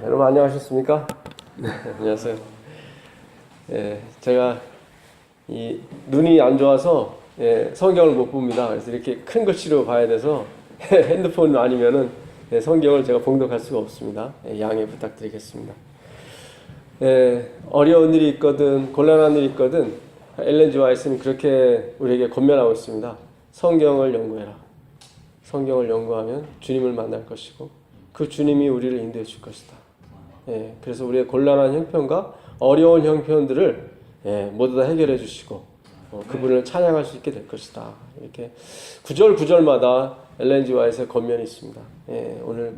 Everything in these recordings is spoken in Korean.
여러분 안녕하셨습니까? 네, 안녕하세요. 제가 이 눈이 안 좋아서 성경을 못 봅니다. 그래서 이렇게 큰 글씨로 봐야 돼서 핸드폰 아니면은 성경을 제가 봉독할 수가 없습니다. 양해 부탁드리겠습니다. 어려운 일이 있거든 곤란한 일이 있거든 엘렌 G 화이트는 그렇게 우리에게 권면하고 있습니다. 성경을 연구해라. 성경을 연구하면 주님을 만날 것이고 그 주님이 우리를 인도해 줄 것이다. 그래서 우리의 곤란한 형편과 어려운 형편들을 모두 다 해결해 주시고 그분을 찬양할 수 있게 될 것이다. 이렇게 구절 구절마다 엘렌 G 화이트의 권면이 있습니다. 오늘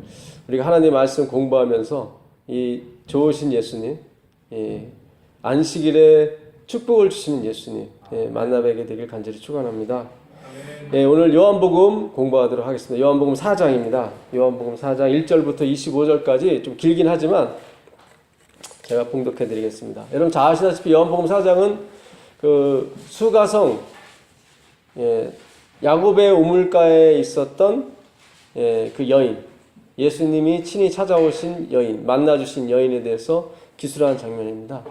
우리가 하나님 말씀 공부하면서 이 좋으신 예수님, 안식일에 축복을 주시는 예수님 만나 뵙게 되길 간절히 축원합니다. 오늘 요한복음 공부하도록 하겠습니다. 요한복음 4장입니다. 요한복음 4장 1절부터 25절까지 좀 길긴 하지만 제가 봉독해 드리겠습니다. 여러분 잘 아시다시피 요한복음 4장은 그 수가성 야곱의 우물가에 있었던 그 여인, 예수님이 친히 찾아오신 여인, 만나주신 여인에 대해서 기술하는 장면입니다.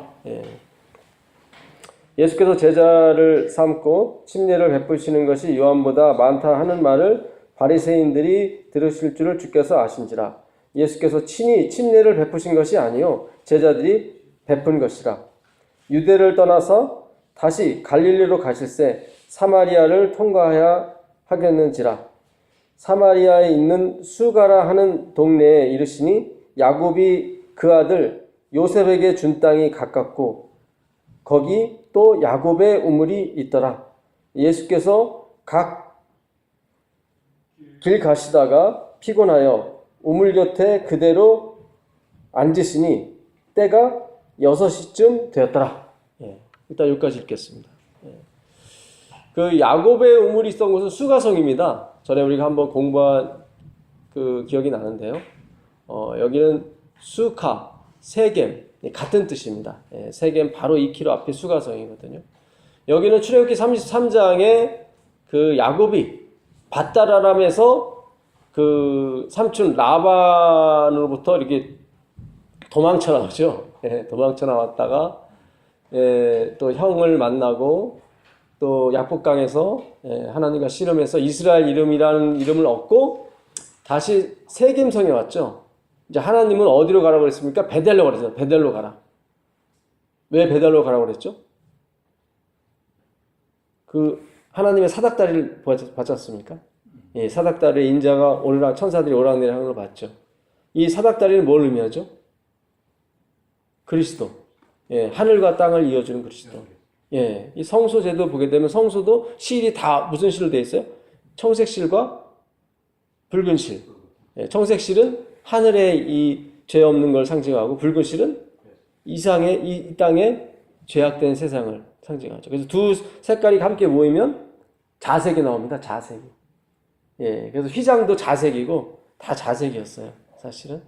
예수께서 제자를 삼고 침례를 베푸시는 것이 요한보다 많다 하는 말을 바리새인들이 들으실 줄을 주께서 아신지라. 예수께서 친히 침례를 베푸신 것이 아니요 제자들이 베푼 것이라. 유대를 떠나서 다시 갈릴리로 가실새 사마리아를 통과해야 하겠는지라. 사마리아에 있는 수가라 하는 동네에 이르시니 야곱이 그 아들 요셉에게 준 땅이 가깝고 거기 또 야곱의 우물이 있더라. 예수께서 각 길 가시다가 피곤하여 우물 곁에 그대로 앉으시니 때가 6시쯤 되었더라. 일단 여기까지 읽겠습니다. 그 야곱의 우물이 있던 곳은 수가성입니다. 전에 우리가 한번 공부한 그 기억이 나는데요. 여기는 수카, 세겜 같은 뜻입니다. 세겜 바로 2km 앞에 수가성이거든요. 여기는 출애굽기 33장에 그 야곱이 밧다라람에서 그 삼촌 라반으로부터 이렇게 도망쳐 나오죠. 도망쳐 나왔다가 또 형을 만나고 또 약복강에서 하나님과 씨름해서 이스라엘 이름이라는 이름을 얻고 다시 세겜성에 왔죠. 이제 하나님은 어디로 가라고 그랬습니까? 베델로 그랬어요. 베델로 가라. 왜 베델로 가라고 그랬죠? 그 하나님의 사닥다리를 받지 않습니까? 사닥다리의 인자가 오르락 천사들이 오락내락 하는 걸 봤죠. 이 사닥다리는 뭘 의미하죠? 그리스도. 하늘과 땅을 이어주는 그리스도. 이 성소 제도 보게 되면 성소도 실이 다 무슨 실로 되어 있어요? 청색 실과 붉은 실. 청색 실은 하늘에 이 죄 없는 걸 상징하고 붉은 실은 이 땅에 죄악된 세상을 상징하죠. 그래서 두 색깔이 함께 모이면 자색이 나옵니다. 자색이. 그래서 휘장도 자색이고 다 자색이었어요. 사실은.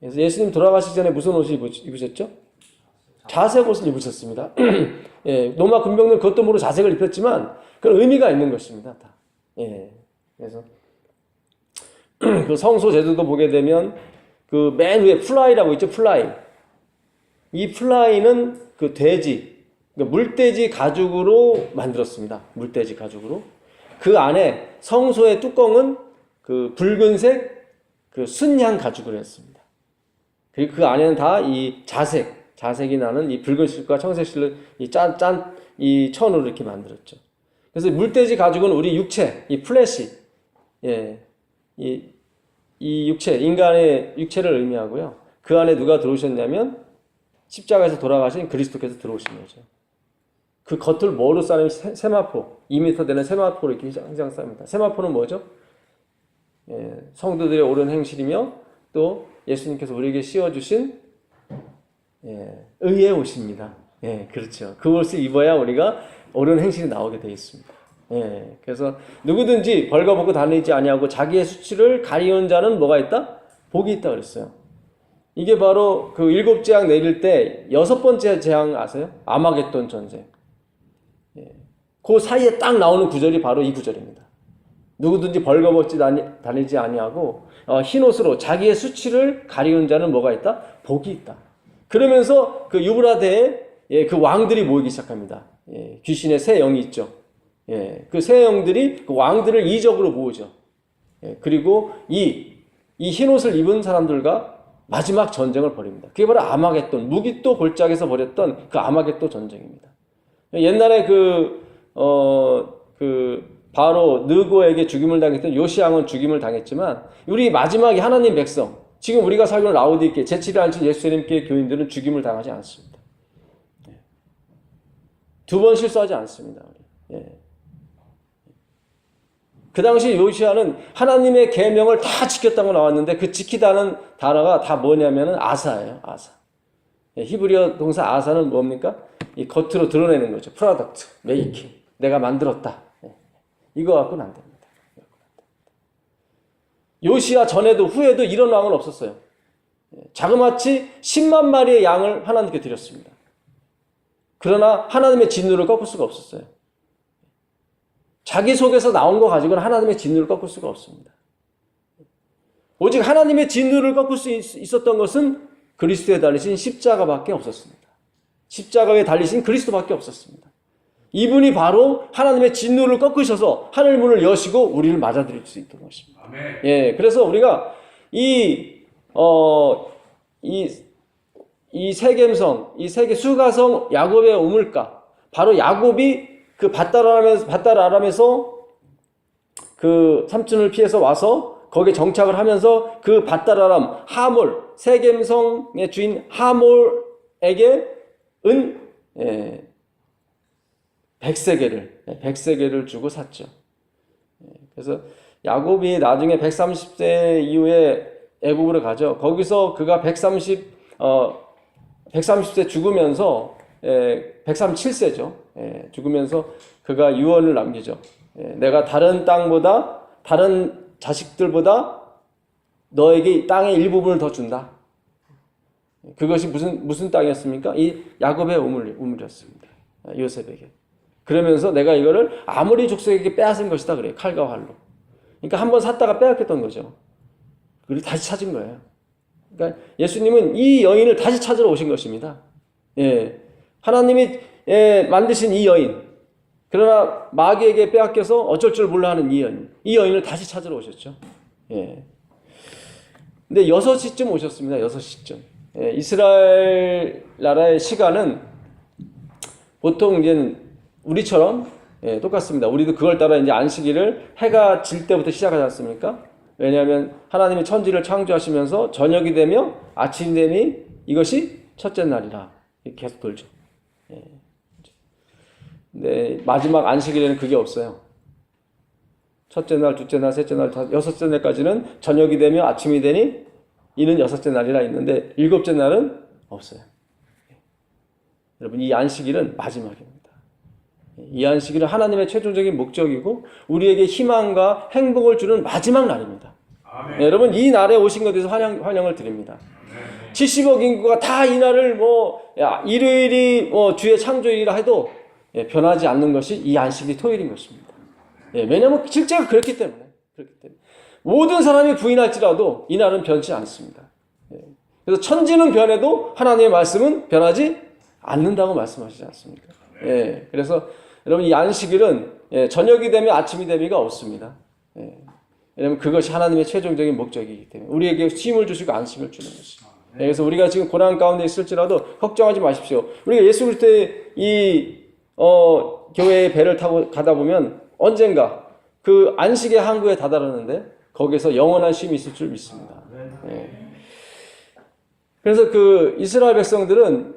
그래서 예수님 돌아가시기 전에 무슨 옷을 입으셨죠? 자색 옷을 입으셨습니다. 로마 군병들 그것도 모르고 자색을 입혔지만 그런 의미가 있는 것입니다. 다. 그래서 그 성소 제도도 보게 되면 그 맨 위에 플라이라고 있죠. 플라이. 이 플라이는 그 돼지, 그러니까 물돼지 가죽으로 만들었습니다. 물돼지 가죽으로. 그 안에 성소의 뚜껑은 그 붉은색 그 순양 가죽으로 했습니다. 그리고 그 안에는 다 이 자색이 나는 이 붉은 실과 청색 실을 이 천으로 이렇게 만들었죠. 그래서 물돼지 가죽은 우리 육체, 이 플래시, 이 육체, 인간의 육체를 의미하고요. 그 안에 누가 들어오셨냐면 십자가에서 돌아가신 그리스도께서 들어오신 거죠. 그 겉을 뭐로 쌓으면 세마포, 2m 되는 세마포로 이렇게 항상 쌓습니다. 세마포는 뭐죠? 성도들의 옳은 행실이며 또 예수님께서 우리에게 씌워주신 의의 옷입니다. 그렇죠. 그 옷을 입어야 우리가 옳은 행실이 나오게 되어 있습니다. 그래서 누구든지 벌거벗고 다니지 아니하고 자기의 수치를 가리운 자는 뭐가 있다? 복이 있다 그랬어요. 이게 바로 그 7재앙 내릴 때 6번째 재앙 아세요? 아마겟돈 전쟁. 그 사이에 딱 나오는 구절이 바로 이 구절입니다. 누구든지 벌거벗지 다니지 아니하고 흰 옷으로 자기의 수치를 가리는 자는 뭐가 있다? 복이 있다. 그러면서 그 유브라데에 그 왕들이 모이기 시작합니다. 귀신의 새 영이 있죠. 그 새 영들이 그 왕들을 이적으로 모으죠. 그리고 이 흰 옷을 입은 사람들과 마지막 전쟁을 벌입니다. 그게 바로 아마겟돈, 무기또 골짜기에서 벌였던 그 아마겟돈 전쟁입니다. 옛날에 바로 느고에게 죽임을 당했던 요시앙은 죽임을 당했지만 우리 마지막에 하나님 백성, 지금 우리가 살고 있는 라오디게 제7의 안식 예수님께 교인들은 죽임을 당하지 않습니다. 두 번 실수하지 않습니다. 그 당시 요시아는 하나님의 계명을 다 지켰다고 나왔는데 그 지키다는 단어가 다 뭐냐면은 아사예요. 아사. 히브리어 동사 아사는 뭡니까? 이 겉으로 드러내는 거죠. 프로덕트, 메이킹. 내가 만들었다. 이거 갖고는 안 됩니다. 요시아 전에도 후에도 이런 왕은 없었어요. 자그마치 10만 마리의 양을 하나님께 드렸습니다. 그러나 하나님의 진노를 꺾을 수가 없었어요. 자기 속에서 나온 거 가지고는 하나님의 진노를 꺾을 수가 없습니다. 오직 하나님의 진노를 꺾을 수 있었던 것은 그리스도에 달리신 십자가밖에 없었습니다. 십자가에 달리신 그리스도밖에 없었습니다. 이분이 바로 하나님의 진노를 꺾으셔서 하늘 문을 여시고 우리를 맞아들일 수 있던 것입니다. 아멘. 그래서 우리가 이 세겜성, 이 세계 수가성 야곱의 우물가, 바로 야곱이 그 밧다라람에서 그 삼촌을 피해서 와서 거기에 정착을 하면서 그 밧다라람 하몰, 세겜성의 주인 하몰에게 100세겔을 주고 샀죠. 그래서 야곱이 나중에 130세 이후에 애굽으로 가죠. 거기서 그가 130세 죽으면서 137세죠. 죽으면서 그가 유언을 남기죠. 내가 다른 땅보다 다른 자식들보다 너에게 땅의 일부분을 더 준다. 그것이 무슨 땅이었습니까? 이 야곱의 우물이었습니다. 요셉에게. 그러면서 내가 이거를 아모리 족속에게 빼앗은 것이다 그래요. 칼과 활로. 그러니까 한번 샀다가 빼앗겼던 거죠. 그리고 다시 찾은 거예요. 그러니까 예수님은 이 여인을 다시 찾으러 오신 것입니다. 하나님이 만드신 이 여인, 그러나 마귀에게 빼앗겨서 어쩔 줄 몰라 하는 이 여인을 다시 찾으러 오셨죠. 근데 6시쯤 오셨습니다. 6시쯤. 이스라엘 나라의 시간은 보통 이제 우리처럼 똑같습니다. 우리도 그걸 따라 이제 안식일을 해가 질 때부터 시작하지 않습니까? 왜냐하면 하나님이 천지를 창조하시면서 저녁이 되며 아침이 되니 이것이 첫째 날이라 계속 돌죠. 근데 마지막 안식일에는 그게 없어요. 첫째 날, 둘째 날, 셋째 날, 여섯째 날까지는 저녁이 되며 아침이 되니 이는 여섯째 날이라 있는데 일곱째 날은 없어요. 여러분, 이 안식일은 마지막입니다. 이 안식일은 하나님의 최종적인 목적이고 우리에게 희망과 행복을 주는 마지막 날입니다. 여러분, 이 날에 오신 것에 대해서 환영을 드립니다. 70억 인구가 다 이 날을 일요일이 주의 창조일이라 해도 변하지 않는 것이 이 안식일이 토요일인 것입니다. 왜냐하면 실제가 그렇기 때문에. 모든 사람이 부인할지라도 이 날은 변치 않습니다. 그래서 천지는 변해도 하나님의 말씀은 변하지 않는다고 말씀하시지 않습니까? 그래서 여러분, 이 안식일은 저녁이 되면 아침이 되미가 없습니다. 왜냐하면 그것이 하나님의 최종적인 목적이기 때문에 우리에게 힘을 주시고 안식을 주는 것입니다. 그래서 우리가 지금 고난 가운데 있을지라도 걱정하지 마십시오. 우리가 예수 그리스도의 이 교회의 배를 타고 가다 보면 언젠가 그 안식의 항구에 다다르는데 거기서 영원한 쉼이 있을 줄 믿습니다. 그래서 그 이스라엘 백성들은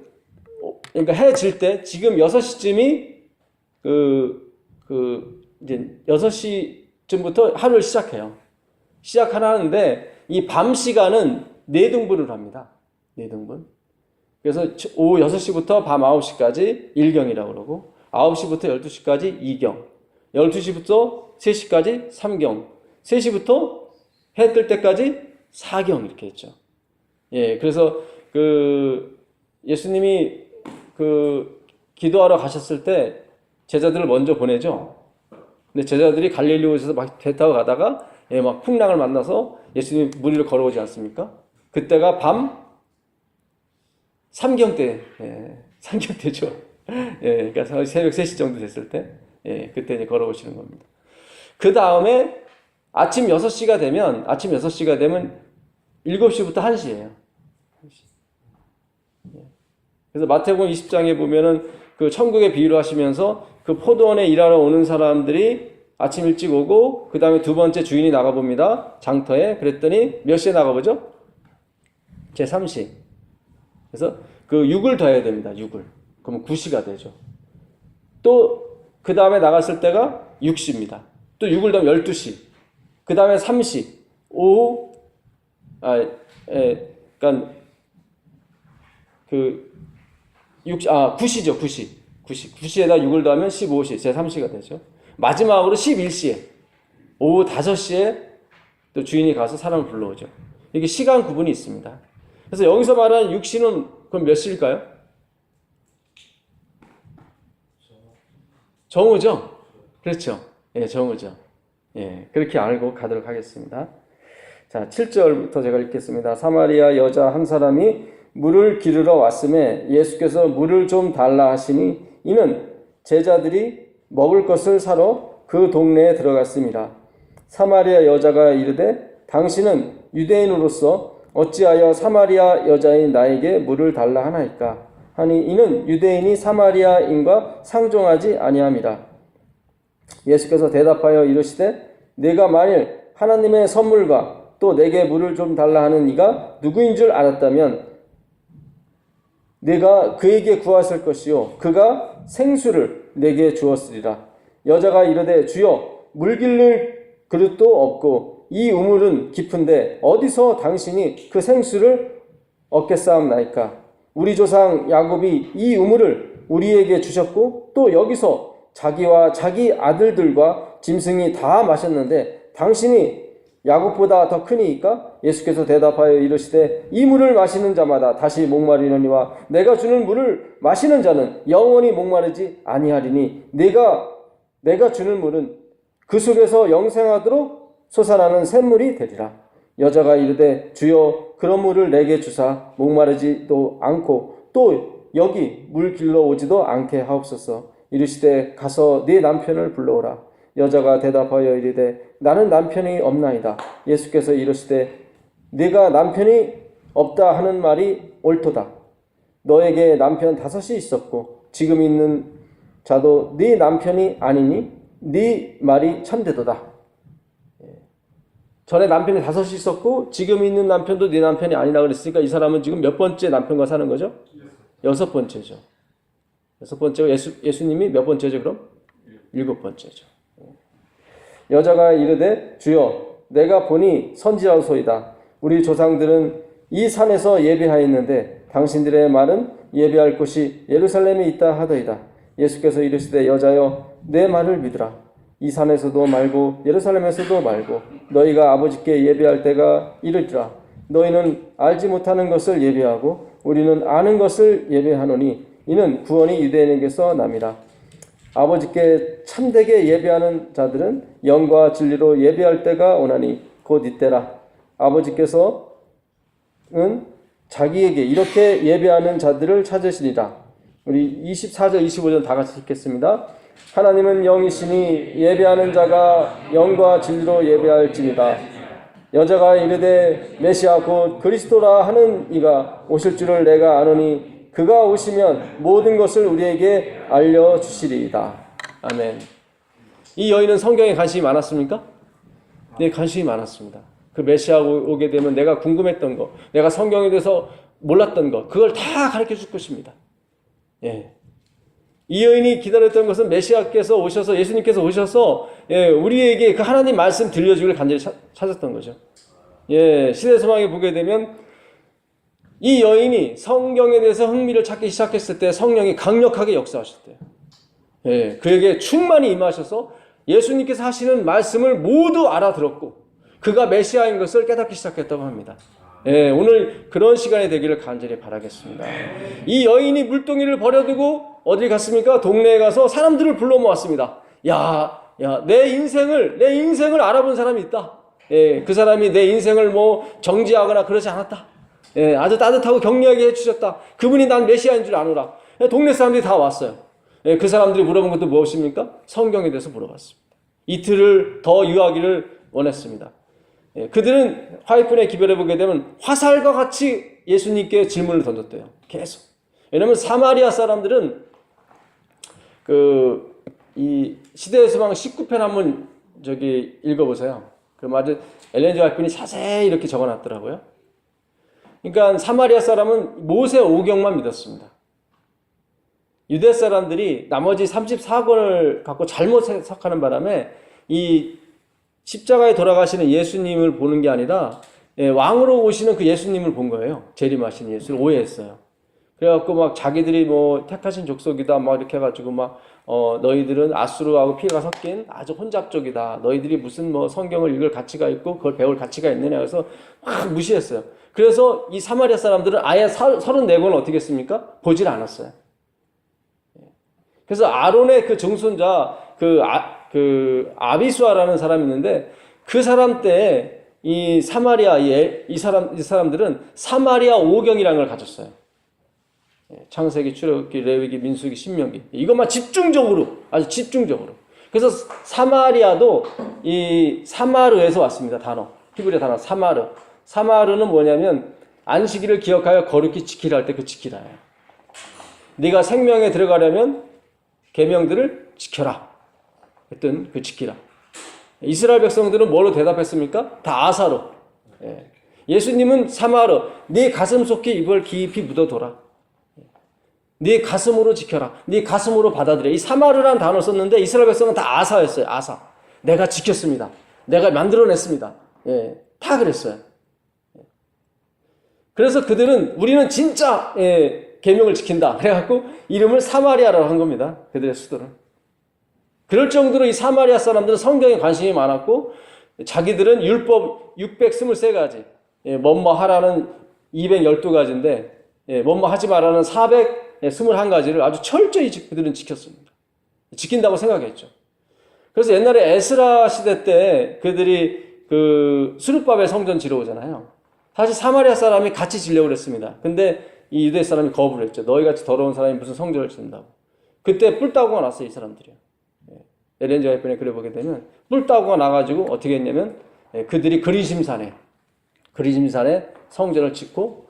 그러니까 해 질 때 지금 6시쯤이 이제 6시쯤부터 하루를 시작해요. 시작하는데 이 밤 시간은 4등분을 합니다. 4등분. 그래서 오후 6시부터 밤 9시까지 1경이라고 그러고 9시부터 12시까지 2경, 12시부터 3시까지 3경, 3시부터 해 뜰 때까지 4경 이렇게 했죠. 그래서 예수님이 기도하러 가셨을 때 제자들을 먼저 보내죠. 근데 제자들이 갈릴리오에서 막 배 타고 가다가 막 풍랑을 만나서 예수님 물 위로 걸어오지 않습니까? 그때가 밤 삼경때, 삼경때죠. 그러니까 새벽 3시 정도 됐을 때, 그때 이제 걸어오시는 겁니다. 그 다음에 아침 6시가 되면 7시부터 1시예요. 그래서 마태복음 20장에 보면은 그 천국의 비유를 하시면서 그 포도원에 일하러 오는 사람들이 아침 일찍 오고 그 다음에 두 번째 주인이 나가봅니다. 장터에. 그랬더니 몇 시에 나가보죠? 제3시. 그래서 그 6을 더해야 됩니다. 6을. 그러면 9시가 되죠. 또 그 다음에 나갔을 때가 6시입니다. 또 6을 더하면 12시. 그 다음에 3시. 오후 그러니까 9시죠. 9시. 9시에다 6을 더하면 15시. 제3시가 되죠. 마지막으로 11시에 오후 5시에 또 주인이 가서 사람을 불러오죠. 이게 시간 구분이 있습니다. 그래서 여기서 말하는 6시는 그럼 몇 시일까요? 정오죠? 그렇죠. 정오죠. 그렇게 알고 가도록 하겠습니다. 자, 7절부터 제가 읽겠습니다. 사마리아 여자 한 사람이 물을 기르러 왔음에 예수께서 물을 좀 달라 하시니 이는 제자들이 먹을 것을 사러 그 동네에 들어갔습니다. 사마리아 여자가 이르되 당신은 유대인으로서 어찌하여 사마리아 여자인 나에게 물을 달라 하나이까 하니 이는 유대인이 사마리아인과 상종하지 아니함이라. 예수께서 대답하여 이르시되 내가 만일 하나님의 선물과 또 내게 물을 좀 달라 하는 이가 누구인 줄 알았다면 내가 그에게 구하실 것이요 그가 생수를 내게 주었으리라. 여자가 이르되 주여 물 기를 그릇도 없고 이 우물은 깊은데 어디서 당신이 그 생수를 얻겠사옵나이까. 우리 조상 야곱이 이 우물을 우리에게 주셨고 또 여기서 자기와 자기 아들들과 짐승이 다 마셨는데 당신이 야곱보다 더 크니까? 예수께서 대답하여 이르시되 이 물을 마시는 자마다 다시 목마르느니와 내가 주는 물을 마시는 자는 영원히 목마르지 아니하리니 내가 주는 물은 그 속에서 영생하도록 솟아나는 샘물이 되리라. 여자가 이르되 주여 그런 물을 내게 주사 목마르지도 않고 또 여기 물 길러 오지도 않게 하옵소서. 이르시되 가서 네 남편을 불러오라. 여자가 대답하여 이르되 나는 남편이 없나이다. 예수께서 이르시되 네가 남편이 없다 하는 말이 옳도다. 너에게 남편 5이 있었고 지금 있는 자도 네 남편이 아니니 네 말이 참되도다. 전에 남편이 5이 있었고 지금 있는 남편도 네 남편이 아니라 그랬으니까 이 사람은 지금 몇 번째 남편과 사는 거죠? 6번째죠. 6번째고 예수님이 몇 번째죠 그럼? 7번째죠. 여자가 이르되 주여 내가 보니 선지자소이다. 우리 조상들은 이 산에서 예배하였는데 당신들의 말은 예배할 곳이 예루살렘에 있다 하더이다. 예수께서 이르시되 여자여 내 말을 믿으라. 이 산에서도 말고 예루살렘에서도 말고 너희가 아버지께 예배할 때가 이르리라. 너희는 알지 못하는 것을 예배하고 우리는 아는 것을 예배하노니 이는 구원이 유대인에게서 남이라. 아버지께 참되게 예배하는 자들은 영과 진리로 예배할 때가 오나니 곧 이때라. 아버지께서는 자기에게 이렇게 예배하는 자들을 찾으시리라. 우리 24절 25절 다 같이 읽겠습니다. 하나님은 영이시니 예배하는 자가 영과 진리로 예배할지니라. 여자가 이르되 메시아 곧 그리스도라 하는 이가 오실 줄을 내가 아노니 그가 오시면 모든 것을 우리에게 알려주시리이다. 아멘. 이 여인은 성경에 관심이 많았습니까? 네, 관심이 많았습니다. 그 메시아 오게 되면 내가 궁금했던 거, 내가 성경에 대해서 몰랐던 거, 그걸 다 가르쳐 줄 것입니다. 이 여인이 기다렸던 것은 메시아께서 오셔서, 예수님께서 오셔서 우리에게 그 하나님 말씀 들려주기를 간절히 찾았던 거죠. 시대소망에 보게 되면 이 여인이 성경에 대해서 흥미를 찾기 시작했을 때 성령이 강력하게 역사하셨대요. 그에게 충만히 임하셔서 예수님께서 하시는 말씀을 모두 알아들었고 그가 메시아인 것을 깨닫기 시작했다고 합니다. 오늘 그런 시간이 되기를 간절히 바라겠습니다. 이 여인이 물동이를 버려두고 어디 갔습니까? 동네에 가서 사람들을 불러 모았습니다. 야, 야, 내 인생을 알아본 사람이 있다. 예, 그 사람이 내 인생을 뭐 정지하거나 그러지 않았다. 예, 아주 따뜻하고 격려하게 해주셨다. 그분이 난 메시아인 줄 아노라. 예, 동네 사람들이 다 왔어요. 예, 그 사람들이 물어본 것도 무엇입니까? 성경에 대해서 물어봤습니다. 이틀을 더 유하기를 원했습니다. 예, 그들은 화이픈의 기별에 보게 되면 화살과 같이 예수님께 질문을 던졌대요. 계속. 왜냐하면 사마리아 사람들은 이 시대의 소망 19편 한번 읽어보세요. 아주 엘렌 G. 화이픈이 자세히 이렇게 적어놨더라고요. 그러니까 사마리아 사람은 모세 오경만 믿었습니다. 유대 사람들이 나머지 34권을 갖고 잘못 해석하는 바람에 이 십자가에 돌아가시는 예수님을 보는 게 아니라 왕으로 오시는 그 예수님을 본 거예요. 재림하신 예수를 오해했어요. 그래갖고 막 자기들이 뭐 택하신 족속이다 막 이렇게 해가지고 막 너희들은 아수르하고 피가 섞인 아주 혼잡족이다. 너희들이 무슨 뭐 성경을 읽을 가치가 있고 그걸 배울 가치가 있느냐 해서 막 무시했어요. 그래서 이 사마리아 사람들은 아예 34권을 어떻게 했습니까? 보질 않았어요. 그래서 아론의 그 증손자 아비수아라는 사람이 있는데 그 사람 때 이 사마리아 이 사람들은 사마리아 오경이라는 걸 가졌어요. 창세기, 출애굽기, 레위기, 민수기, 신명기 이것만 아주 집중적으로. 그래서 사마리아도 이 사마르에서 왔습니다. 단어 히브리 단어 사마르. 사마르는 뭐냐면 안식일을 기억하여 거룩히 지키라 할 때 그 지키라예요. 네가 생명에 들어가려면 계명들을 지켜라. 했던 그 지키라. 이스라엘 백성들은 뭐로 대답했습니까? 다 아사로. 예수님은 사마르. 네 가슴 속에 이걸 깊이 묻어둬라. 네 가슴으로 지켜라. 네 가슴으로 받아들여. 이 사마르라는 단어를 썼는데 이스라엘 백성은 다 아사였어요. 아사. 내가 지켰습니다. 내가 만들어냈습니다. 다 그랬어요. 그래서 그들은 우리는 진짜 계명을 지킨다. 그래갖고 이름을 사마리아라고 한 겁니다. 그들의 수도는. 그럴 정도로 이 사마리아 사람들은 성경에 관심이 많았고 자기들은 율법 623가지, 뭐뭐 하라는 212가지인데 뭐뭐 하지 말라는 421가지를 아주 철저히 그들은 지켰습니다. 지킨다고 생각했죠. 그래서 옛날에 에스라 시대 때 그들이 수르바벨 성전 지러 오잖아요. 사실 사마리아 사람이 같이 지려고 그랬습니다. 근데 이 유대 사람이 거부를 했죠. 너희같이 더러운 사람이 무슨 성전을 짓는다고. 그때 뿔따구가 났어요. 이 사람들이요. 엘렌 G. 화이픈에 그래 보게 되면 뿔따구가 나가지고 어떻게 했냐면 그들이 그리심산에 성전을 짓고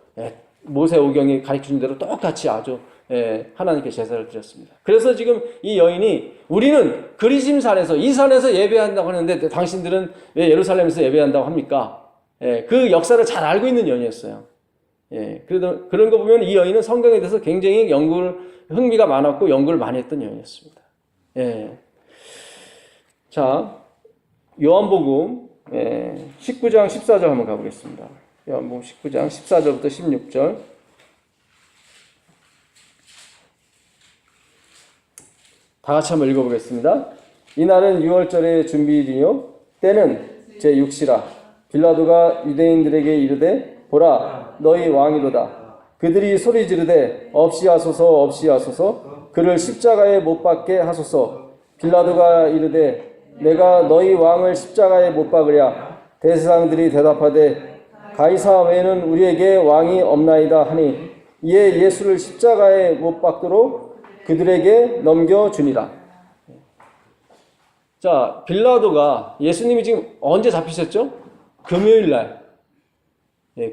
모세 오경이 가르쳐준 대로 똑같이 아주 하나님께 제사를 드렸습니다. 그래서 지금 이 여인이 우리는 그리심산에서 이 산에서 예배한다고 하는데 당신들은 왜 예루살렘에서 예배한다고 합니까? 그 역사를 잘 알고 있는 여인이었어요. 그래도 그런 거 보면 이 여인은 성경에 대해서 굉장히 흥미가 많았고 연구를 많이 했던 여인이었습니다. 자, 요한복음 19장 14절 한번 가보겠습니다. 요한복음 19장 14절부터 16절. 다 같이 한번 읽어보겠습니다. 이날은 6월절의 준비일이요 때는 제6시라. 빌라도가 유대인들에게 이르되 보라 너희 왕이로다. 그들이 소리 지르되 없이 하소서 없이 하소서 그를 십자가에 못 박게 하소서. 빌라도가 이르되 내가 너희 왕을 십자가에 못 박으랴. 대제사장들이 대답하되 가이사 외에는 우리에게 왕이 없나이다 하니 이에 예수를 십자가에 못 박도록 그들에게 넘겨주니라. 자, 빌라도가 예수님이 지금 언제 잡히셨죠? 금요일날.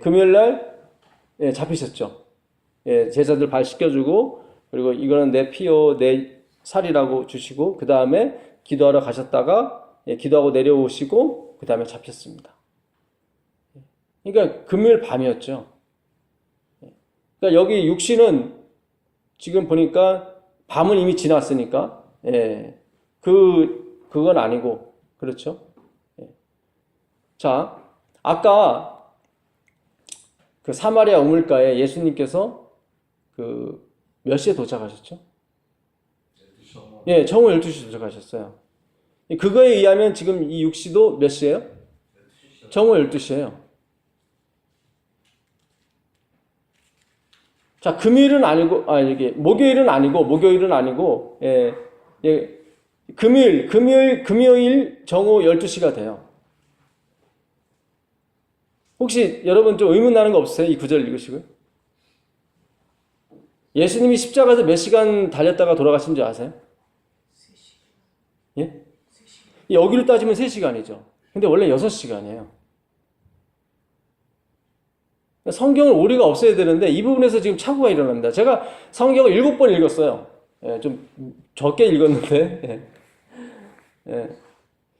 금요일날 잡히셨죠. 제자들 발 씻겨주고 그리고 이거는 내 피요 내 살이라고 주시고 그 다음에 기도하러 가셨다가 기도하고 내려오시고 그 다음에 잡혔습니다. 그러니까 금요일 밤이었죠. 그러니까 여기 육신은 지금 보니까 밤은 이미 지났으니까 그건 아니고 그렇죠. 자, 아까 그 사마리아 우물가에 예수님께서 몇 시에 도착하셨죠? 정오 12시 도착하셨어요. 그거에 의하면 지금 이 6시도 몇 시예요? 정오 12시예요. 자, 금요일은 아니고, 목요일은 아니고, 금요일 정오 12시가 돼요. 혹시 여러분 좀 의문 나는 거 없으세요? 이 구절 읽으시고요. 예수님이 십자가에서 몇 시간 달렸다가 돌아가신 줄 아세요? 예? 여기로 따지면 3시간이죠. 근데 원래 6시간이에요. 성경을 오류가 없어야 되는데 이 부분에서 지금 착오가 일어납니다. 제가 성경을 7번 읽었어요. 예, 좀 적게 읽었는데 예.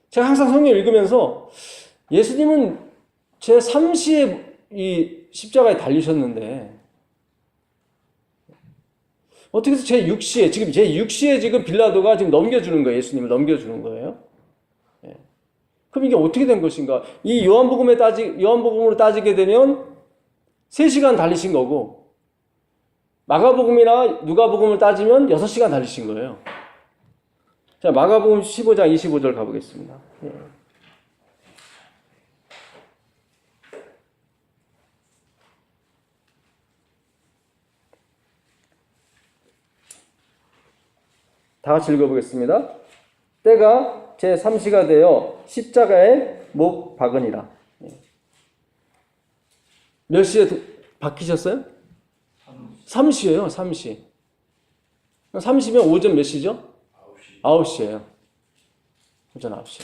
제가 항상 성경을 읽으면서 예수님은 제 3시에 이 십자가에 달리셨는데 어떻게 해서 제 6시에 지금 빌라도가 지금 넘겨주는 거예요. 예수님을 넘겨주는 거예요. 예. 그럼 이게 어떻게 된 것인가? 이 요한복음으로 따지게 되면 3시간 달리신 거고, 마가복음이나 누가복음을 따지면 6시간 달리신 거예요. 자, 마가복음 15장 25절 가보겠습니다. 예. 다 같이 읽어보겠습니다. 때가 제3시가 되어 십자가에 못 박으니라. 몇 시에 박히셨어요? 3시예요. 3시. 3시면 오전 몇 시죠? 9시예요. 오전 9시.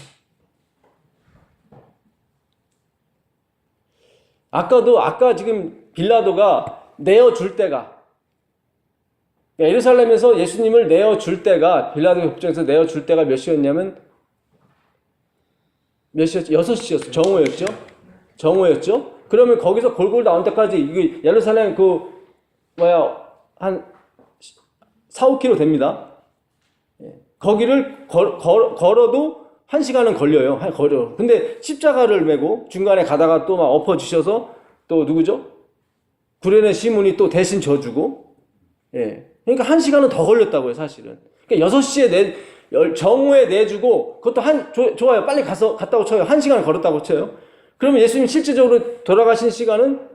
아까 지금 빌라도가 내어줄 때가, 예루살렘에서 예수님을 내어줄 때가, 빌라도 법정에서 내어줄 때가 몇 시였냐면, 몇 시였죠? 6시였어요. 정오였죠? 정오였죠? 그러면 거기서 골고루 나온 때까지, 이게 예루살렘 한 4, 5km 됩니다. 거기를 걸어도 1시간은 걸려요. 근데 십자가를 메고 중간에 가다가 또 막 엎어지셔서 또 누구죠? 구레네 시몬이 또 대신 져주고, 예. 그러니까 1시간은 더 걸렸다고요, 사실은. 그러니까 6시에 정오에 내주고, 그것도 좋아요. 빨리 갔다고 쳐요. 1시간을 걸었다고 쳐요. 그러면 예수님 실질적으로 돌아가신 시간은,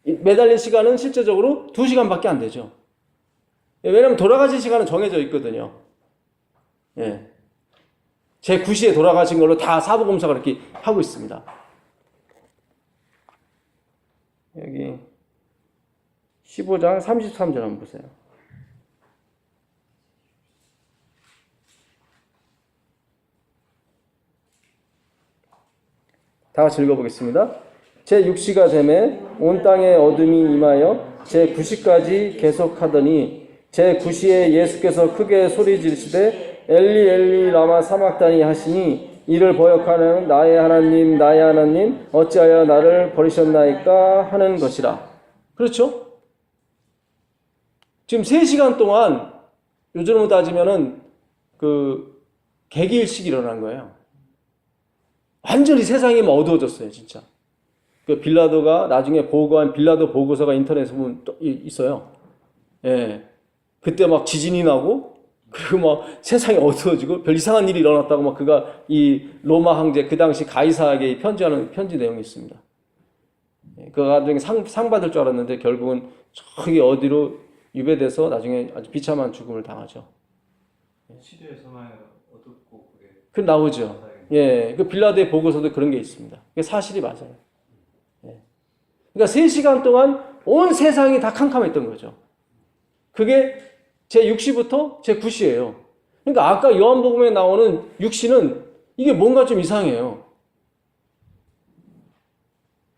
매달린 시간은 실제적으로 2시간밖에 안 되죠. 왜냐면 돌아가신 시간은 정해져 있거든요. 예. 제 9시에 돌아가신 걸로 다 사부검사가 이렇게 하고 있습니다. 여기 15장 33절 한번 보세요. 다 같이 읽어보겠습니다. 제6시가 되매 온 땅에 어둠이 임하여 제9시까지 계속하더니 제9시에 예수께서 크게 소리 지르시되 엘리 엘리 라마 사막다니 하시니 이를 번역하는 나의 하나님 어찌하여 나를 버리셨나이까 하는 것이라. 그렇죠? 지금 3시간 동안 요즘으로 따지면은 개기일식이 일어난 거예요. 완전히 세상이 어두워졌어요, 진짜. 빌라도가 나중에 보고한 빌라도 보고서가 인터넷에 보면 또 있어요. 예. 그때 막 지진이 나고, 그리고 막 세상이 어두워지고, 별 이상한 일이 일어났다고 막 그가 이 로마 황제, 그 당시 가이사에게 편지하는 편지 내용이 있습니다. 예. 그가 나중에 상 받을 줄 알았는데, 결국은 저기 어디로 유배돼서 나중에 아주 비참한 죽음을 당하죠. 시대에서만 어둡고 그게. 그 나오죠. 예. 그 빌라도의 보고서도 그런 게 있습니다. 그게 사실이 맞아요. 예. 그러니까 3시간 동안 온 세상이 다 캄캄했던 거죠. 그게 제6시부터 제9시예요. 그러니까 아까 요한복음에 나오는 6시는 이게 뭔가 좀 이상해요.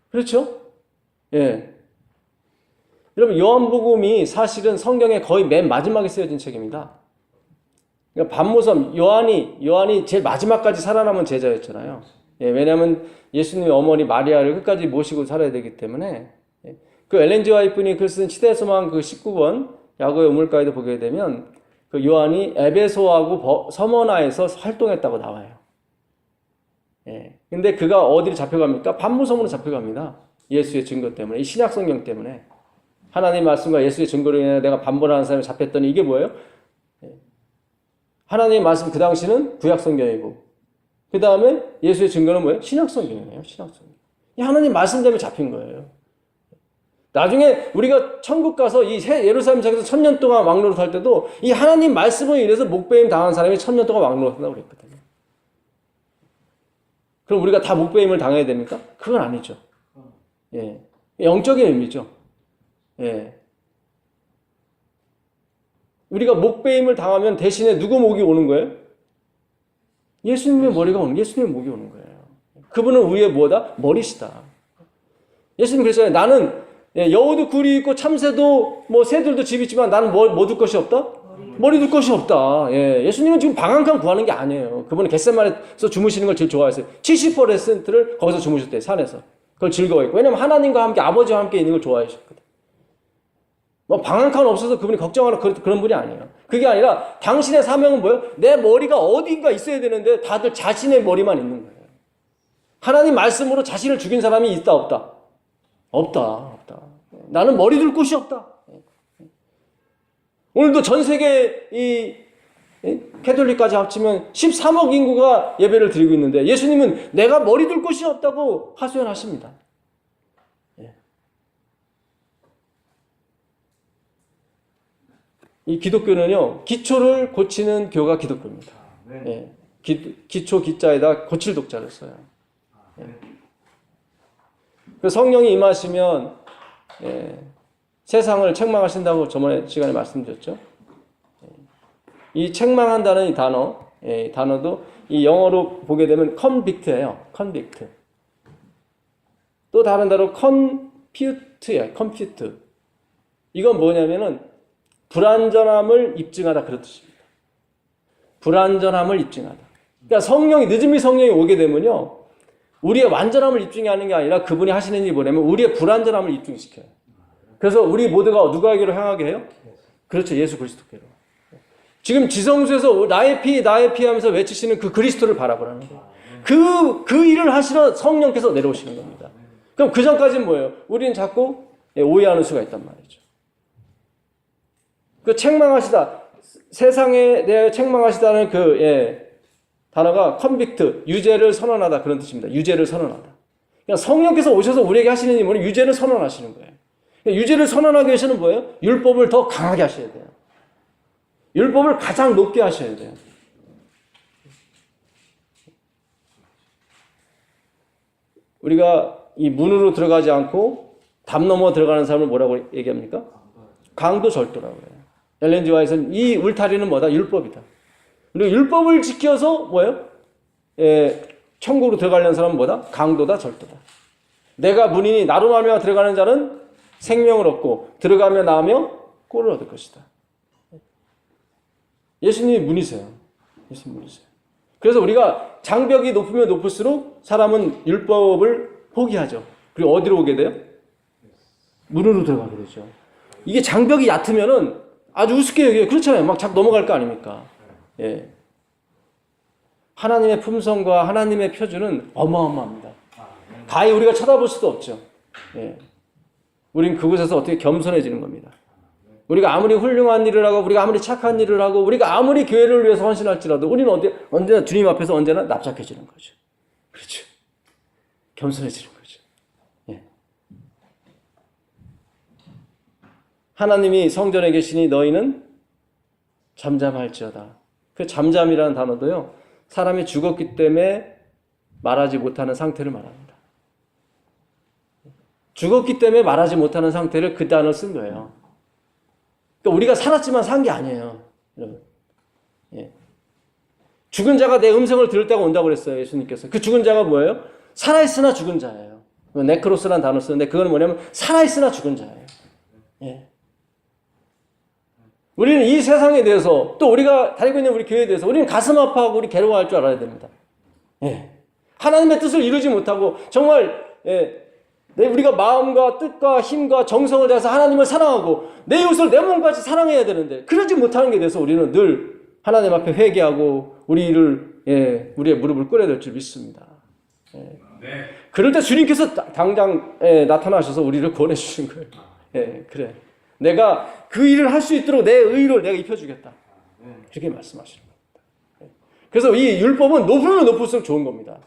그렇죠? 예. 여러분, 요한복음이 사실은 성경의 거의 맨 마지막에 쓰여진 책입니다. 그러니까 반모섬, 요한이 제일 마지막까지 살아남은 제자였잖아요. 예, 왜냐하면 예수님의 어머니 마리아를 끝까지 모시고 살아야 되기 때문에. 예. 그 엘렌 G. 화이트니 글 쓴 시대의 소망 19번 야고의 우물가에도 보게 되면 그 요한이 에베소하고 서머나에서 활동했다고 나와요. 예. 근데 그가 어디로 잡혀갑니까? 반모섬으로 잡혀갑니다. 예수의 증거 때문에, 이 신약 성경 때문에. 하나님의 말씀과 예수의 증거로 인해 내가 반번하는 사람이 잡혔더니 이게 뭐예요? 예. 하나님의 말씀 그 당시는 구약 성경이고, 그 다음에 예수의 증거는 뭐예요? 신약 성경이에요. 신약 성경. 하나님 말씀 때문에 잡힌 거예요. 나중에 우리가 천국 가서 이 예루살렘 성에서 1000년 동안 왕노릇 할 때도 이 하나님 말씀을 인해서 목배임 당한 사람이 1000년 동안 왕노릇 한다고 그랬거든요. 그럼 우리가 다 목배임을 당해야 됩니까? 그건 아니죠. 예. 영적인 의미죠. 예. 우리가 목배임을 당하면 대신에 누구 목이 오는 거예요? 예수님의 머리가 오는, 예수님의 목이 오는 거예요. 그분은 우리의 뭐다? 머리시다. 예수님 그랬잖아요. 나는 여우도 굴이 있고 참새도 뭐 새들도 집이 있지만 나는 뭐 둘 것이 없다? 머리 둘 것이 없다. 예. 예수님은 지금 방 한 칸 구하는 게 아니에요. 그분은 겟세마네에서 주무시는 걸 제일 좋아했어요. 70%를 거기서 주무셨대요. 산에서. 그걸 즐거워했고. 왜냐면 하나님과 함께 아버지와 함께 있는 걸 좋아하셨거든. 뭐 방 한 칸 없어서 그분이 걱정하는 그런 분이 아니에요. 그게 아니라 당신의 사명은 뭐예요? 내 머리가 어딘가 있어야 되는데 다들 자신의 머리만 있는 거예요. 하나님 말씀으로 자신을 죽인 사람이 있다 없다? 없다. 나는 머리 둘 곳이 없다. 오늘도 전 세계 이 캐톨릭까지 합치면 13억 인구가 예배를 드리고 있는데 예수님은 내가 머리 둘 곳이 없다고 하소연하십니다. 이 기독교는요, 기초를 고치는 교가 기독교입니다. 예. 기초 기자에다 고칠 독자를 써요. 예. 그 성령이 임하시면 세상을 책망하신다고 저번에 시간에 말씀드렸죠. 이 책망한다는 이 단어, 이 단어도 이 영어로 보게 되면 convict예요. convict. 또 다른 단어 confute예요. confute. 이건 뭐냐면은 불완전함을 입증하다 그런 뜻입니다. 불완전함을 입증하다. 그러니까 늦은미 성령이 오게 되면요, 우리의 완전함을 입증하는 게 아니라 그분이 하시는 일이 뭐냐면 우리의 불완전함을 입증시켜요. 그래서 우리 모두가 누구에게로 향하게 해요? 그렇죠. 예수 그리스도께로. 지금 지성소에서 나의 피 하면서 외치시는 그 그리스도를 바라보라는 거예요. 그 일을 하시러 성령께서 내려오시는 겁니다. 그럼 그 전까지는 뭐예요? 우리는 자꾸 오해하는 수가 있단 말이죠. 그 책망하시다, 세상에 대하여 책망하시다는 단어가 convict, 유죄를 선언하다 그런 뜻입니다. 유죄를 선언하다. 그러니까 성령께서 오셔서 우리에게 하시는 일은 유죄를 선언하시는 거예요. 그러니까 유죄를 선언하기 위해서는 뭐예요? 율법을 더 강하게 하셔야 돼요. 율법을 가장 높게 하셔야 돼요. 우리가 이 문으로 들어가지 않고 담 넘어 들어가는 사람을 뭐라고 얘기합니까? 강도절도라고 해요. 엘렌 G. 화이트는 이 울타리는 뭐다? 율법이다. 그리고 율법을 지켜서 뭐예요? 천국으로 들어가려는 사람은 뭐다? 강도다, 절도다. 내가 문이니 나로 말미암아 들어가는 자는 생명을 얻고 들어가며 나오며 꼴을 얻을 것이다. 예수님이 문이세요. 예수님 문이세요. 그래서 우리가 장벽이 높으면 높을수록 사람은 율법을 포기하죠. 그리고 어디로 오게 돼요? 문으로 들어가게 되죠. 이게 장벽이 얕으면은 아주 우습게 여겨요. 그렇잖아요. 막 자꾸 넘어갈 거 아닙니까? 예. 하나님의 품성과 하나님의 표준은 어마어마합니다. 가히 우리가 쳐다볼 수도 없죠. 예. 우린 그곳에서 어떻게 겸손해지는 겁니다. 우리가 아무리 훌륭한 일을 하고, 우리가 아무리 착한 일을 하고, 우리가 아무리 교회를 위해서 헌신할지라도 우리는 언제나 주님 앞에서 언제나 납작해지는 거죠. 그렇죠. 겸손해지는 거죠. 예. 하나님이 성전에 계시니 너희는 잠잠할지어다. 그 잠잠이라는 단어도요, 사람이 죽었기 때문에 말하지 못하는 상태를 말합니다. 죽었기 때문에 말하지 못하는 상태를 그 단어를 쓴 거예요. 그러니까 우리가 살았지만 산 게 아니에요, 여러분. 예. 죽은 자가 내 음성을 들을 때가 온다고 그랬어요, 예수님께서. 그 죽은 자가 뭐예요? 살아있으나 죽은 자예요. 네크로스라는 단어를 쓰는데 그건 뭐냐면 살아있으나 죽은 자예요. 예. 우리는 이 세상에 대해서, 또 우리가 다니고 있는 우리 교회에 대해서 우리는 가슴 아파하고 우리 괴로워할 줄 알아야 됩니다. 예. 하나님의 뜻을 이루지 못하고 정말 우리가 마음과 뜻과 힘과 정성을 다해서 하나님을 사랑하고 내 이웃을 내 몸같이 사랑해야 되는데 그러지 못하는 게 돼서 우리는 늘 하나님 앞에 회개하고 우리의 무릎을 꿇어야 될 줄 믿습니다. 예. 그럴 때 주님께서 당장 나타나셔서 우리를 구원해 주신 거예요. 예, 그래. 내가 그 일을 할 수 있도록 내 의를 내가 입혀주겠다. 그렇게 말씀하시는 겁니다. 그래서 이 율법은 높으면 높을수록 좋은 겁니다.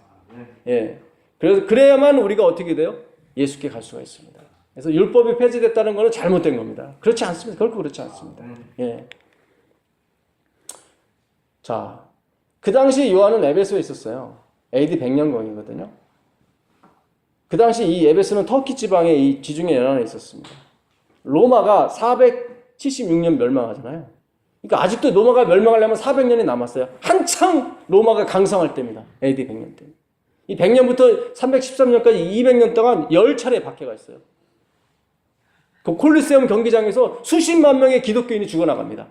예. 그래서 그래야만 우리가 어떻게 돼요? 예수께 갈 수가 있습니다. 그래서 율법이 폐지됐다는 것은 잘못된 겁니다. 그렇지 않습니다. 결코 그렇지 않습니다. 예. 자, 그 당시 요한은 에베소에 있었어요. AD 100년경이거든요. 그 당시 이 에베소는 터키 지방의 이 지중해 연안에 있었습니다. 로마가 476년 멸망하잖아요. 그러니까 아직도 로마가 멸망하려면 400년이 남았어요. 한창 로마가 강성할 때입니다. AD 100년 때. 이 100년부터 313년까지 200년 동안 10차례 박해가 있어요. 그 콜리세움 경기장에서 수십만 명의 기독교인이 죽어나갑니다.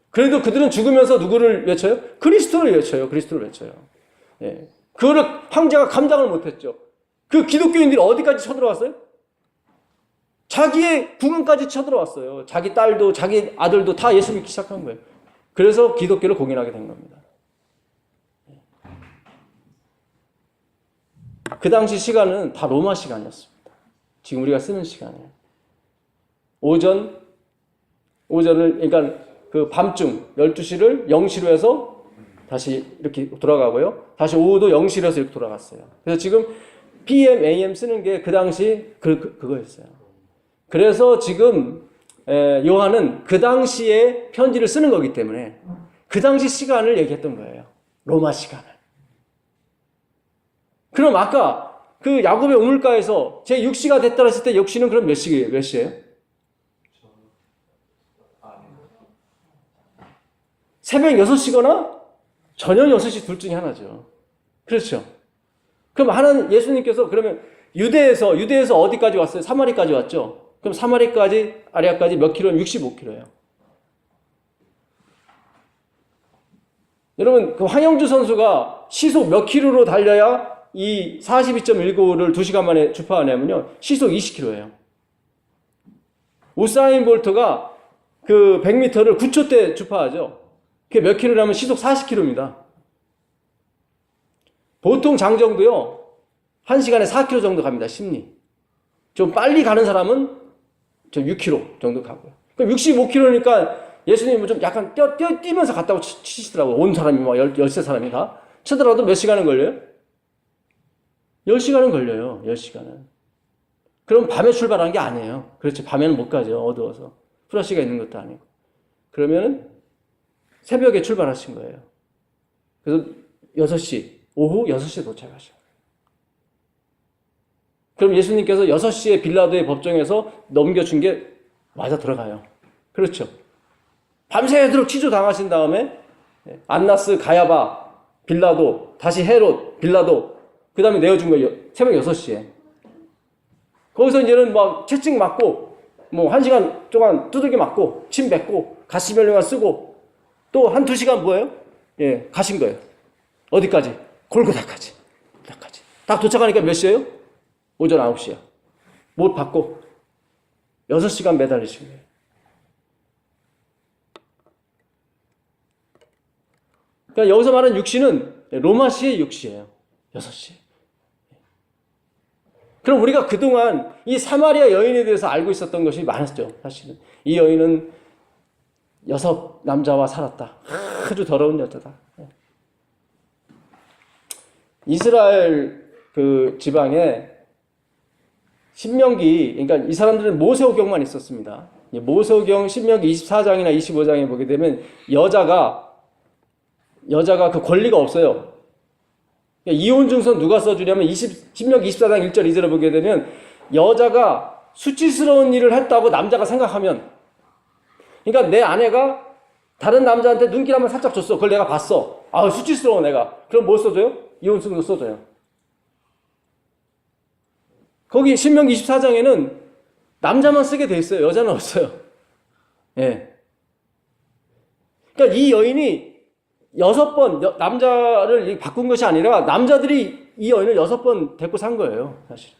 그래도 그들은 죽으면서 누구를 외쳐요? 그리스도를 외쳐요. 그리스도를 외쳐요. 예. 그거를 황제가 감당을 못했죠. 그 기독교인들이 어디까지 쳐들어왔어요? 자기의 국왕까지 쳐들어왔어요. 자기 딸도 자기 아들도 다 예수 믿기 시작한 거예요. 그래서 기독교를 공인하게 된 겁니다. 그 당시 시간은 다 로마 시간이었습니다. 지금 우리가 쓰는 시간이에요. 오전을 그러니까 그 밤중 12시를 0시로 해서 다시 이렇게 돌아가고요. 다시 오후도 0시로 해서 이렇게 돌아갔어요. 그래서 지금 PM, AM 쓰는 게 그 당시 그거였어요. 그래서 지금 요한은 그 당시에 편지를 쓰는 거기 때문에 그 당시 시간을 얘기했던 거예요. 로마 시간을. 그럼 아까 그 야곱의 우물가에서 제 6시가 됐다 했을 때 6시는 그럼 몇 시예요? 새벽 6시거나 저녁 6시 둘 중에 하나죠. 그렇죠. 그럼 하나는 예수님께서 그러면 유대에서 어디까지 왔어요? 사마리까지 왔죠. 그럼 사마리까지 아리아까지 몇 킬로면 65킬로예요. 여러분 그 황영주 선수가 시속 몇 킬로로 달려야 이 42.19를 2시간 만에 주파하냐면요. 시속 20킬로예요. 우사인 볼트가 그 100m를 9초 때 주파하죠. 그게 몇 킬로냐면 시속 40킬로입니다. 보통 장정도요. 1시간에 4킬로 정도 갑니다. 심리. 좀 빨리 가는 사람은 좀 6킬로 정도 가고요. 그럼 65킬로니까 예수님은 좀 약간 뛰면서 갔다고 치시더라고요. 온 사람이 막 13사람이 다. 치더라도 몇 시간은 걸려요? 10시간은 걸려요. 10시간은. 그럼 밤에 출발한 게 아니에요. 그렇지. 밤에는 못 가죠. 어두워서. 플러시가 있는 것도 아니고. 그러면은 새벽에 출발하신 거예요. 그래서 6시, 오후 6시에 도착하신 거예요. 그럼 예수님께서 6시에 빌라도의 법정에서 넘겨준 게 맞아 들어가요. 그렇죠. 밤새도록 취조 당하신 다음에 안나스, 가야바, 빌라도, 다시 헤롯, 빌라도, 그 다음에 내어준 거예요. 새벽 6시에. 거기서 이제는 막 채찍 맞고, 뭐 1시간 동안 두들겨 맞고, 침 뱉고, 가시면류관 쓰고, 또 한 2시간 뭐예요? 예, 가신 거예요. 어디까지? 골고다까지. 딱 도착하니까 몇 시예요? 오전 9시야. 못 받고 6시간 매달리신 거예요. 그러니까 여기서 말하는 6시는 로마시의 6시예요. 6시. 그럼 우리가 그동안 이 사마리아 여인에 대해서 알고 있었던 것이 많았죠. 사실은. 이 여인은 6 남자와 살았다. 아주 더러운 여자다. 이스라엘 그 지방에 신명기, 그러니까 이 사람들은 모세오경만 있었습니다. 모세오경 신명기 24장이나 25장에 보게 되면 여자가 그 권리가 없어요. 그러니까 이혼 증서 누가 써주냐면 신명기 24장 1절 2절을 보게 되면 여자가 수치스러운 일을 했다고 남자가 생각하면, 그러니까 내 아내가 다른 남자한테 눈길 한번 살짝 줬어. 그걸 내가 봤어. 아, 수치스러워 내가. 그럼 뭐 써줘요? 이혼 증서 써줘요. 거기 신명기 24장에는 남자만 쓰게 돼 있어요. 여자는 없어요. 예. 그러니까 이 여인이 6번 남자를 바꾼 것이 아니라 남자들이 이 여인을 6번 데리고 산 거예요. 사실.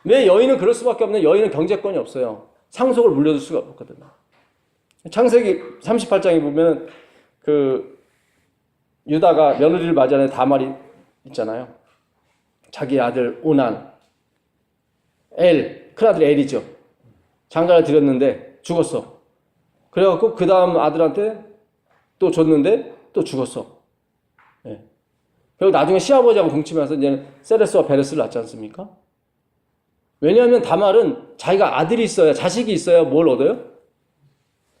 왜 여인은 그럴 수밖에 없는, 여인은 경제권이 없어요. 상속을 물려줄 수가 없거든요. 창세기 38장에 보면 그 유다가 며느리를 맞이하는 다말이 있잖아요. 자기 아들 오난, 큰아들 엘이죠. 장가를 드렸는데 죽었어. 그래갖고 그 다음 아들한테 또 줬는데 또 죽었어. 예. 그리고 나중에 시아버지하고 동침해서 이제 세레스와 베레스를 낳지 않습니까? 왜냐하면 다말은 자기가 아들이 있어야, 자식이 있어야 뭘 얻어요?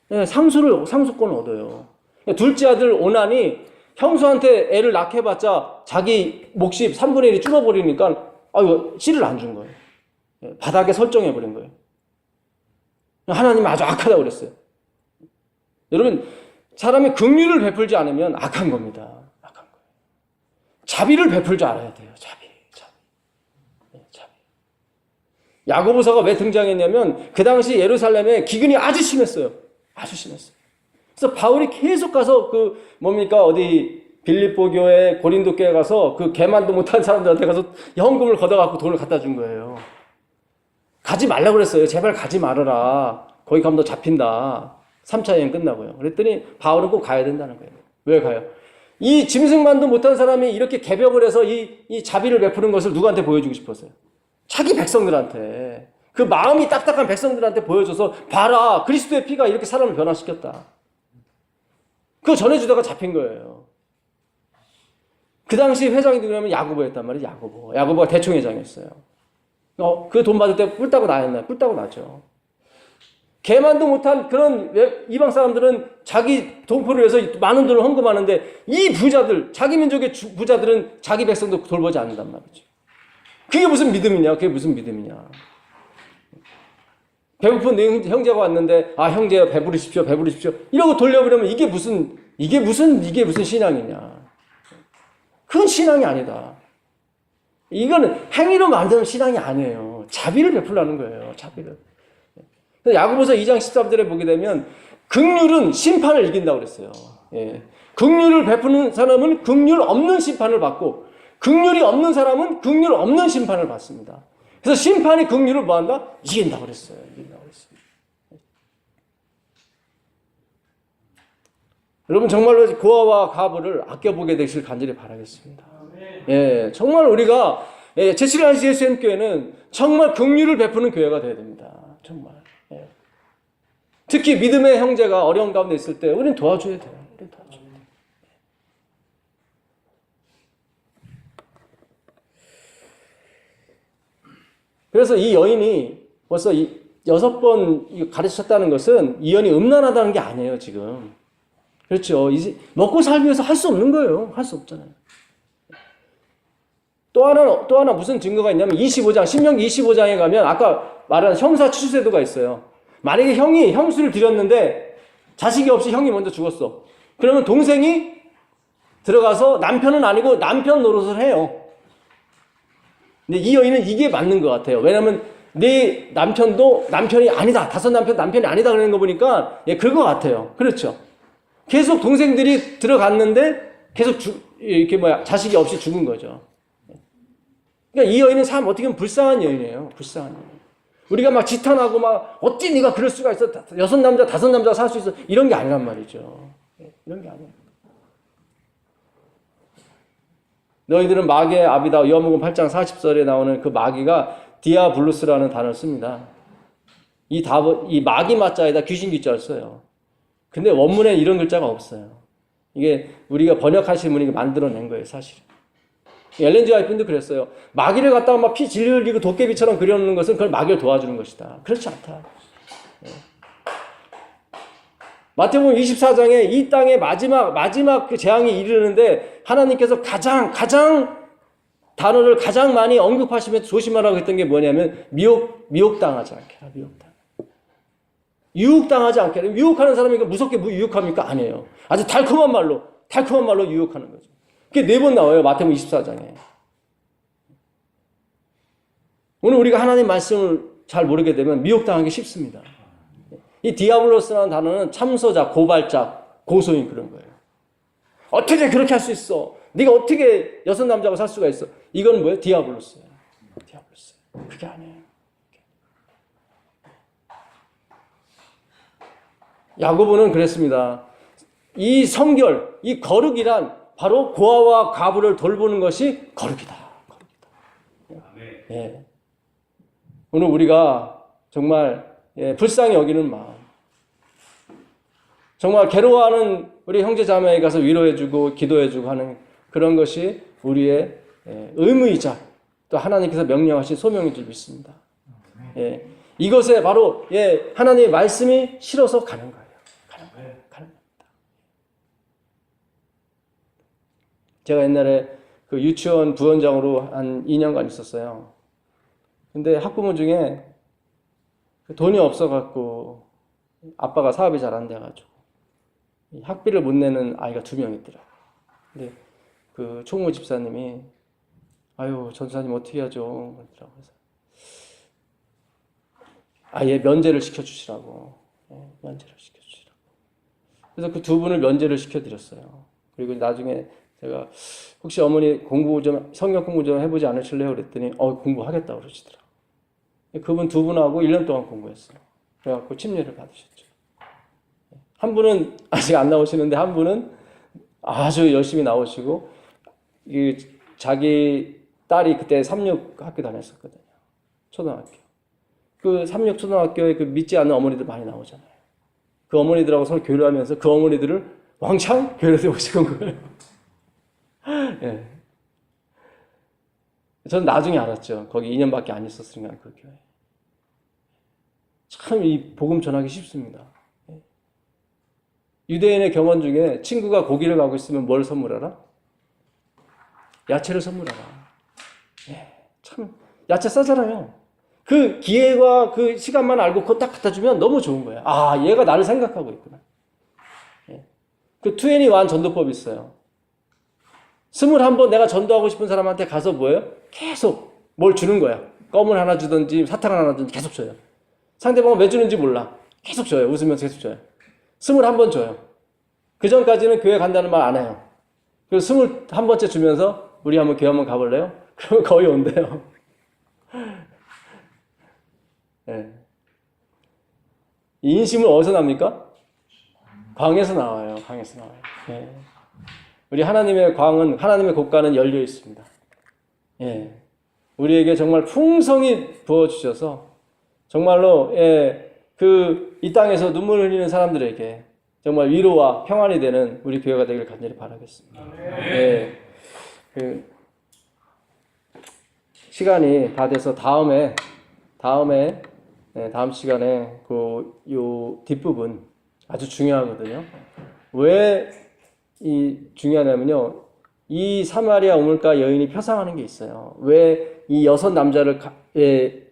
네, 상속권을 얻어요. 둘째 아들 오난이 형수한테 애를 낳게 해봤자 자기 몫이 3분의 1이 줄어버리니까 씨를 안 준 거예요. 바닥에 설정해버린 거예요. 하나님 아주 악하다고 그랬어요. 여러분, 사람이 긍휼을 베풀지 않으면 악한 겁니다. 악한 거예요. 자비를 베풀 줄 알아야 돼요. 자비. 야고보서가 왜 등장했냐면 그 당시 예루살렘에 기근이 아주 심했어요. 아주 심했어요. 그래서 바울이 계속 가서 어디 빌립보 교회, 고린도 교회 가서 그 개만도 못한 사람들한테 가서 현금을 걷어갖고 돈을 갖다 준 거예요. 가지 말라고 그랬어요. 제발 가지 말아라. 거기 가면 너 잡힌다. 3차 여행 끝나고요. 그랬더니 바울은 꼭 가야 된다는 거예요. 왜 가요? 이 짐승만도 못한 사람이 이렇게 개벽을 해서 이 자비를 베푸는 것을 누구한테 보여주고 싶었어요? 자기 백성들한테. 그 마음이 딱딱한 백성들한테 보여줘서 봐라. 그리스도의 피가 이렇게 사람을 변화시켰다. 그거 전해주다가 잡힌 거예요. 그 당시 회장이 누구냐면 야고보였단 말이에요. 야고보가 대총회장이었어요. 그 돈 받을 때 뿔 따고 나였나요? 뿔 따고 나죠. 개만도 못한 그런 이방 사람들은 자기 동포를 위해서 많은 돈을 헌금하는데 이 부자들, 자기 민족의 부자들은 자기 백성도 돌보지 않는단 말이죠. 그게 무슨 믿음이냐? 배고픈 형제가 왔는데 형제야 배부르십시오. 이러고 돌려버리면 이게 무슨 신앙이냐? 그건 신앙이 아니다. 이거는 행위로 만드는 신앙이 아니에요. 자비를 베풀라는 거예요. 자비를. 야고보서 2장 13절에 보게 되면 긍휼은 심판을 이긴다고 그랬어요. 긍휼을 베푸는 사람은 긍휼 없는 심판을 받고 긍휼이 없는 사람은 긍휼 없는 심판을 받습니다. 그래서 심판이 긍휼을 뭐한다? 이긴다고 그랬어요. 여러분 정말로 고아와 과부를 아껴보게 되시길 간절히 바라겠습니다. 정말 우리가 제칠한 CSM 교회는 정말 긍휼을 베푸는 교회가 되어야 됩니다. 정말. 특히 믿음의 형제가 어려운 가운데 있을 때 우리는 도와줘야 돼요. 그래서 이 여인이 벌써 6번 가르쳤다는 것은 이 여인이 음란하다는 게 아니에요, 지금. 그렇죠. 이제 먹고 살기 위해서 할 수 없는 거예요. 할 수 없잖아요. 또 하나 무슨 증거가 있냐면 25장, 신명기 25장에 가면 아까 말한 형사 추수제도가 있어요. 만약에 형이 형수를 드렸는데 자식이 없이 형이 먼저 죽었어. 그러면 동생이 들어가서 남편은 아니고 남편 노릇을 해요. 근데 이 여인은 이게 맞는 것 같아요. 왜냐면 내 남편도 남편이 아니다. 다섯 남편 남편이 아니다 그러는 거 보니까 그거 같아요. 그렇죠. 계속 동생들이 들어갔는데 계속 자식이 없이 죽은 거죠. 그러니까 이 여인은 참 어떻게 보면 불쌍한 여인이에요. 불쌍한 여인. 우리가 막 지탄하고 막 어찌 네가 그럴 수가 있어. 6남자 5남자가 살 수 있어. 이런 게 아니란 말이죠. 이런 게 아니에요. 너희들은 마귀의 아비다. 요한복음 8장 40절에 나오는 그 마귀가 디아블루스라는 단어를 씁니다. 이 마귀 맞자에다 귀신 귀자를 써요. 근데 원문에 이런 글자가 없어요. 이게 우리가 번역하신 분이 만들어낸 거예요, 사실은. 엘렌 G. 화이트도 그랬어요. 마귀를 갖다가 막 피 질질 흘리고 도깨비처럼 그려놓는 것은 그걸 마귀를 도와주는 것이다. 그렇지 않다. 마태복음 24장에 이 땅의 마지막 그 재앙이 이르는데 하나님께서 가장 단어를 가장 많이 언급하시면서 조심하라고 했던 게 뭐냐면 미혹당하지 않게 하라. 유혹당하지 않게 하라. 유혹하는 사람이 무섭게 유혹합니까? 아니에요. 아주 달콤한 말로 유혹하는 거죠. 그게 4번 나와요. 마태복음 24장에. 오늘 우리가 하나님 말씀을 잘 모르게 되면 미혹당하기 쉽습니다. 이 디아블로스라는 단어는 참소자, 고발자, 고소인 그런 거예요. 어떻게 그렇게 할 수 있어? 네가 어떻게 6남자가 살 수가 있어? 이건 뭐예요? 디아블로스예요. 디아블로스. 그게 아니에요. 야고보는 그랬습니다. 이 성결, 이 거룩이란 바로 고아와 과부를 돌보는 것이 거룩이다. 예. 오늘 우리가 정말 불쌍히 여기는 마음, 정말 괴로워하는 우리 형제 자매에 가서 위로해주고 기도해주고 하는 그런 것이 우리의 의무이자 또 하나님께서 명령하신 소명인 줄 믿습니다. 예. 이것에 바로 예, 하나님의 말씀이 실어서 가는 거예요. 가는 거예요. 가는 겁니다. 제가 옛날에 그 유치원 부원장으로 한 2년간 있었어요. 근데 학부모 중에 돈이 없어갖고 아빠가 사업이 잘 안 돼가지고 학비를 못 내는 아이가 2명 있더라고요. 근데 그 총무 집사님이 아유 전사님 어떻게 하죠? 그러더라고요. 그래서 아예 면제를 시켜주시라고. 예, 면제를 시켜주시라고. 그래서 그 2분을 면제를 시켜드렸어요. 그리고 나중에 제가 혹시 어머니 성경 공부 좀 해보지 않으실래요? 그랬더니 공부하겠다고 그러시더라고요. 그분 2분하고 1년 동안 공부했어요. 그래갖고 침례를 받으셨죠. 한 분은 아직 안 나오시는데 한 분은 아주 열심히 나오시고 자기 딸이 그때 3육 학교 다녔었거든요. 초등학교. 그 3육 초등학교에 그 믿지 않는 어머니들 많이 나오잖아요. 그 어머니들하고 서로 교류하면서 그 어머니들을 왕창 교회에 오시는 거예요. 예. 저는 나중에 알았죠. 거기 2년밖에 안 있었으니까 그 교회. 참 이 복음 전하기 쉽습니다. 예. 유대인의 경험 중에 친구가 고기를 가고 있으면 뭘 선물하라? 야채를 선물하라. 예. 참 야채 싸잖아요. 그 기회와 그 시간만 알고 그거 딱 갖다 주면 너무 좋은 거예요. 아, 얘가 나를 생각하고 있구나. 예. 그 2NE1 전도법이 있어요. 21번 내가 전도하고 싶은 사람한테 가서 뭐예요? 계속 뭘 주는 거야. 껌을 하나 주든지 사탕을 하나 주든지 계속 줘요. 상대방은 왜 주는지 몰라. 계속 줘요. 웃으면서 계속 줘요. 21번 줘요. 그 전까지는 교회 간다는 말 안 해요. 그리고 21번째 주면서 우리 한번 교회 한번 가볼래요? 그러면 거의 온대요. 네. 이 인심은 어디서 납니까? 광에서 나와요. 광에서 나와요. 네. 우리 하나님의 광은, 하나님의 곳간은 열려 있습니다. 예. 우리에게 정말 풍성히 부어주셔서, 정말로, 예, 이 땅에서 눈물 흘리는 사람들에게 정말 위로와 평안이 되는 우리 교회가 되길 간절히 바라겠습니다. 예. 시간이 다 돼서 다음 시간에 요 뒷부분 아주 중요하거든요. 왜 중요하냐면요. 이 사마리아 우물가 여인이 표상하는 게 있어요. 왜 이 6 남자를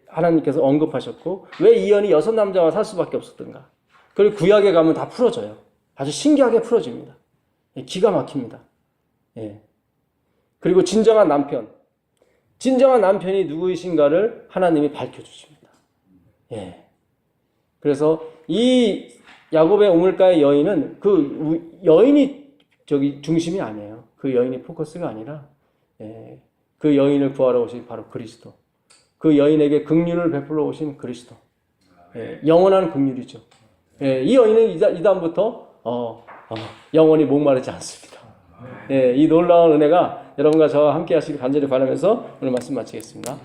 하나님께서 언급하셨고 왜 이 여인이 6 남자와 살 수밖에 없었던가. 그리고 구약에 가면 다 풀어져요. 아주 신기하게 풀어집니다. 기가 막힙니다. 예. 그리고 진정한 남편이 누구이신가를 하나님이 밝혀주십니다. 예. 그래서 이 야곱의 우물가의 여인은 그 여인이 중심이 아니에요. 그 여인이 포커스가 아니라 그 여인을 구하러 오신 바로 그리스도. 그 여인에게 긍휼을 베풀어 오신 그리스도. 영원한 긍휼이죠. 이 여인은 이다음부터 영원히 목마르지 않습니다. 이 놀라운 은혜가 여러분과 저와 함께 하시길 간절히 바라면서 오늘 말씀 마치겠습니다.